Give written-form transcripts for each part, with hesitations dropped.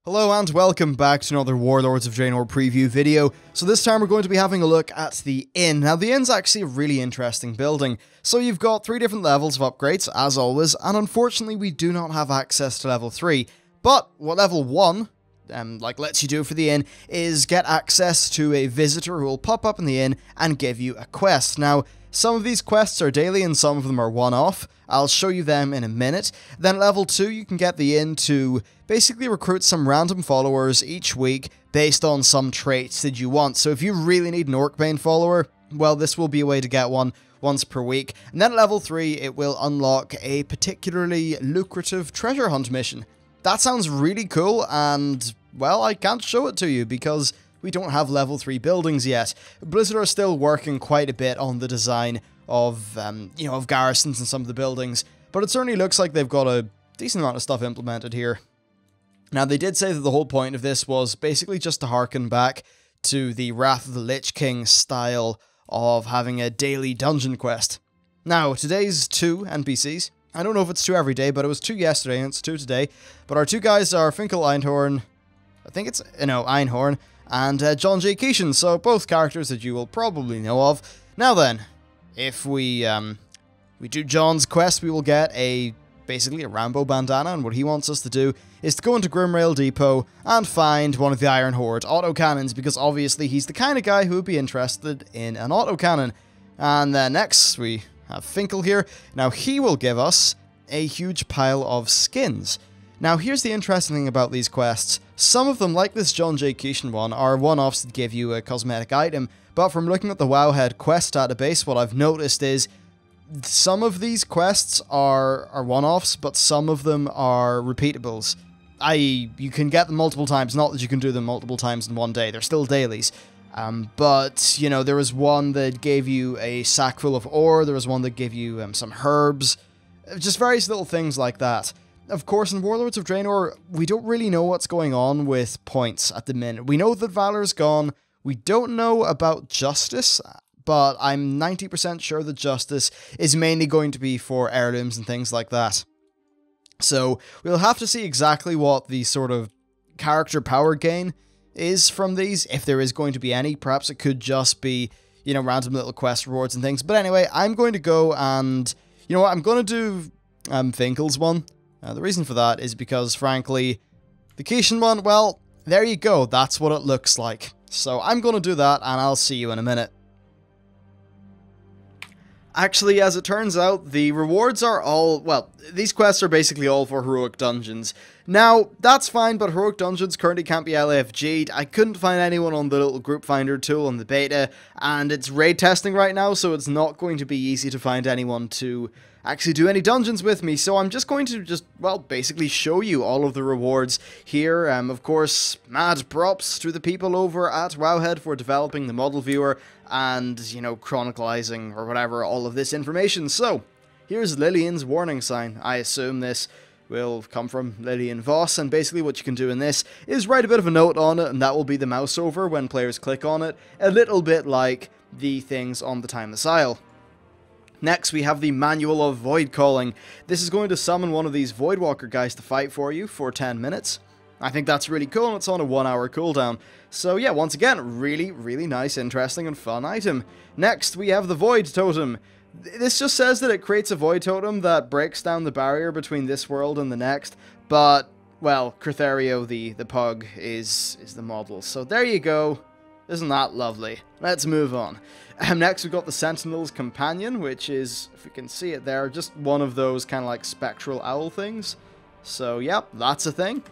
Hello and welcome back to another Warlords of Draenor preview video. So this time we're going to be having a look at the inn. Now the inn's actually a really interesting building. So you've got 3 different levels of upgrades, as always, and unfortunately we do not have access to level 3. But what level 1 lets you do for the inn is get access to a visitor who will pop up in the inn and give you a quest. Now, some of these quests are daily and some of them are one-off. I'll show you them in a minute. Then level 2, you can get the inn to basically recruit some random followers each week based on some traits that you want. So if you really need an Orcbane follower, well, this will be a way to get one once per week. And then at level 3, it will unlock a particularly lucrative treasure hunt mission. That sounds really cool, and, well, I can't show it to you because we don't have level 3 buildings yet. Blizzard are still working quite a bit on the design of, of garrisons and some of the buildings, but it certainly looks like they've got a decent amount of stuff implemented here. Now, they did say that the whole point of this was basically just to harken back to the Wrath of the Lich King style of having a daily dungeon quest. Now, today's 2 NPCs. I don't know if it's 2 every day, but it was 2 yesterday and it's 2 today. But our 2 guys are Finkel Einhorn, Einhorn, and John J. Keeshan, so both characters that you will probably know of. Now then, if we do John's quest, we will get basically a Rambo bandana, and what he wants us to do is to go into Grimrail Depot and find one of the Iron Horde autocannons, because obviously he's the kind of guy who would be interested in an autocannon. And then next we have Finkel here. Now he will give us a huge pile of skins. Now here's the interesting thing about these quests. Some of them, like this John J. Keeshan one, are one-offs that give you a cosmetic item, but from looking at the Wowhead quest database, what I've noticed is some of these quests are one-offs, but some of them are repeatables. I.e., you can get them multiple times, not that you can do them multiple times in one day, they're still dailies. But, there was one that gave you a sack full of ore, there was one that gave you some herbs, just various little things like that. Of course, in Warlords of Draenor, we don't really know what's going on with points at the minute. We know that Valor's gone, we don't know about Justice, but I'm 90% sure that Justice is mainly going to be for heirlooms and things like that. So, we'll have to see exactly what the sort of character power gain is from these, if there is going to be any. Perhaps it could just be, random little quest rewards and things. But anyway, I'm going to go and, I'm going to do Finkel's one. The reason for that is because, frankly, the Keeshan one, well, there you go, that's what it looks like. So I'm going to do that, and I'll see you in a minute. Actually, as it turns out, the rewards are all, well, these quests are basically all for heroic dungeons. Now, that's fine, but heroic dungeons currently can't be LFG'd. I couldn't find anyone on the little group finder tool on the beta, and it's raid testing right now, so it's not going to be easy to find anyone to actually do any dungeons with me, so I'm just going to basically show you all of the rewards here. Of course, mad props to the people over at Wowhead for developing the model viewer and, chronicalizing or whatever all of this information. So, here's Lillian's warning sign. I assume this will come from Lillian Voss, and basically what you can do in this is write a bit of a note on it, and that will be the mouse over when players click on it, a little bit like the things on the Timeless Isle. Next, we have the Manual of Void Calling. This is going to summon one of these Voidwalker guys to fight for you for 10 minutes. I think that's really cool, and it's on a 1-hour cooldown. So yeah, once again, really, really nice, interesting, and fun item. Next, we have the Void Totem. This just says that it creates a Void Totem that breaks down the barrier between this world and the next, but, well, Crithario, the pug, is the model. So there you go. Isn't that lovely? Let's move on. Next, we've got the Sentinel's Companion, which is, if we can see it there, just one of those kind of like spectral owl things. So, yep, that's a thing.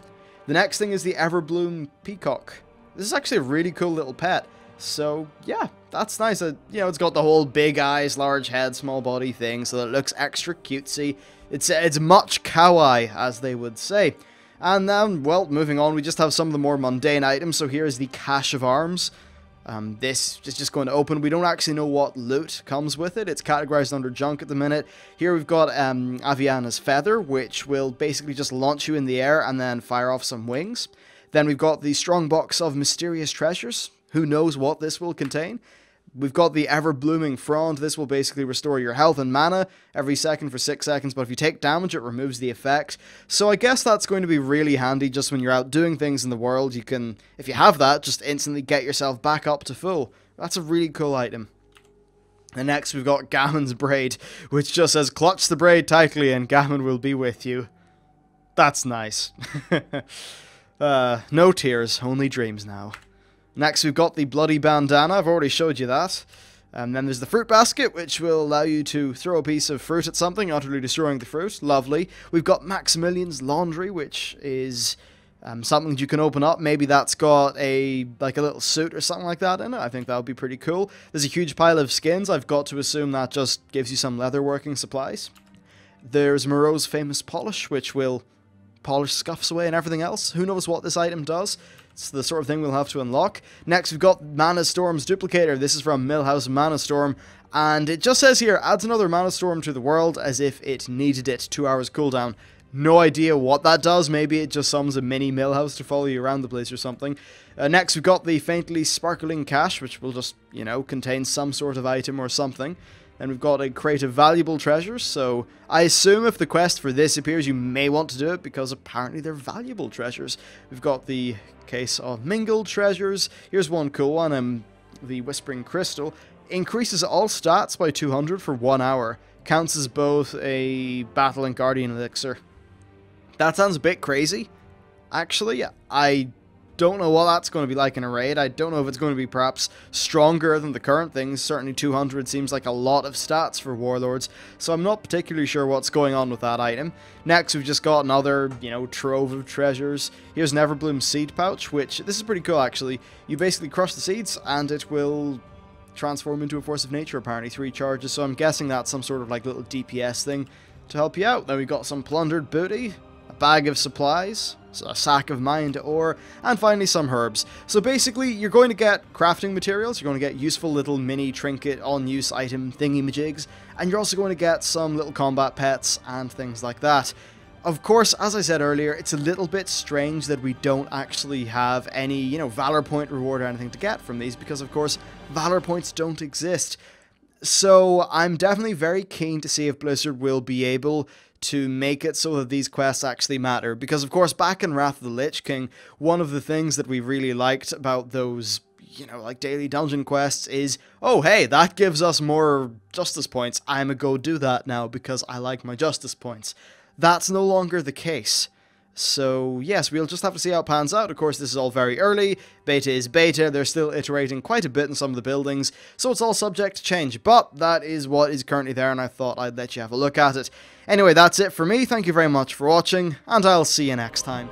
The next thing is the Everbloom Peacock. This is actually a really cool little pet. So, yeah, that's nice. It's got the whole big eyes, large head, small body thing, so that it looks extra cutesy. It's much kawaii, as they would say. And then, well, moving on, we just have some of the more mundane items. So here's the Cache of Arms. This is just going to open. We don't actually know what loot comes with it. It's categorized under junk at the minute. Here we've got Aviana's Feather, which will basically just launch you in the air and then fire off some wings. Then we've got the Strong Box of Mysterious Treasures. Who knows what this will contain? We've got the ever-blooming frond. This will basically restore your health and mana every second for 6 seconds, but if you take damage, it removes the effect. So I guess that's going to be really handy just when you're out doing things in the world. You can, if you have that, just instantly get yourself back up to full. That's a really cool item. And next we've got Gammon's Braid, which just says, clutch the braid tightly and Gammon will be with you. That's nice. No tears, only dreams now. Next we've got the Bloody Bandana, I've already showed you that. And then there's the Fruit Basket, which will allow you to throw a piece of fruit at something, utterly destroying the fruit. Lovely. We've got Maximilian's Laundry, which is something you can open up. Maybe that's got a little suit or something like that in it. I think that would be pretty cool. There's a huge pile of skins. I've got to assume that just gives you some leatherworking supplies. There's Moreau's Famous Polish, which will polish scuffs away and everything else. Who knows what this item does? It's the sort of thing we'll have to unlock. Next, we've got Mana Storm's Duplicator. This is from Millhouse Mana Storm, and it just says here, adds another Mana Storm to the world as if it needed it. 2 hours cooldown. No idea what that does. Maybe it just summons a mini Millhouse to follow you around the place or something. Next, we've got the Faintly Sparkling Cache, which will just, you know, contain some sort of item or something. Then we've got a crate of valuable treasures, so I assume if the quest for this appears, you may want to do it, because apparently they're valuable treasures. We've got the case of mingled treasures. Here's one cool one, the Whispering Crystal. Increases all stats by 200 for 1 hour. Counts as both a Battle and Guardian Elixir. That sounds a bit crazy. Actually, I don't know what that's going to be like in a raid. I don't know if it's going to be perhaps stronger than the current things. Certainly 200 seems like a lot of stats for Warlords, so I'm not particularly sure what's going on with that item. Next, we've just got another, you know, trove of treasures. Here's Neverbloom's Seed Pouch, which, this is pretty cool actually. You basically crush the seeds and it will transform into a Force of Nature, apparently, 3 charges, so I'm guessing that's some sort of like little DPS thing to help you out. Then we've got some plundered booty, a bag of supplies, a sack of mined ore, and finally some herbs. So basically, you're going to get crafting materials, you're going to get useful little mini trinket on-use item thingy-majigs, and you're also going to get some little combat pets and things like that. Of course, as I said earlier, it's a little bit strange that we don't actually have any, you know, Valor Point reward or anything to get from these, because of course, Valor Points don't exist. So I'm definitely very keen to see if Blizzard will be able to make it so that these quests actually matter, because of course back in Wrath of the Lich King, one of the things that we really liked about those, you know, like daily dungeon quests is, oh hey, that gives us more justice points, I'ma go do that now because I like my justice points. That's no longer the case. So yes, we'll just have to see how it pans out. Of course, this is all very early. Beta is beta. They're still iterating quite a bit in some of the buildings, so it's all subject to change. But that is what is currently there, and I thought I'd let you have a look at it. Anyway, that's it for me. Thank you very much for watching, and I'll see you next time.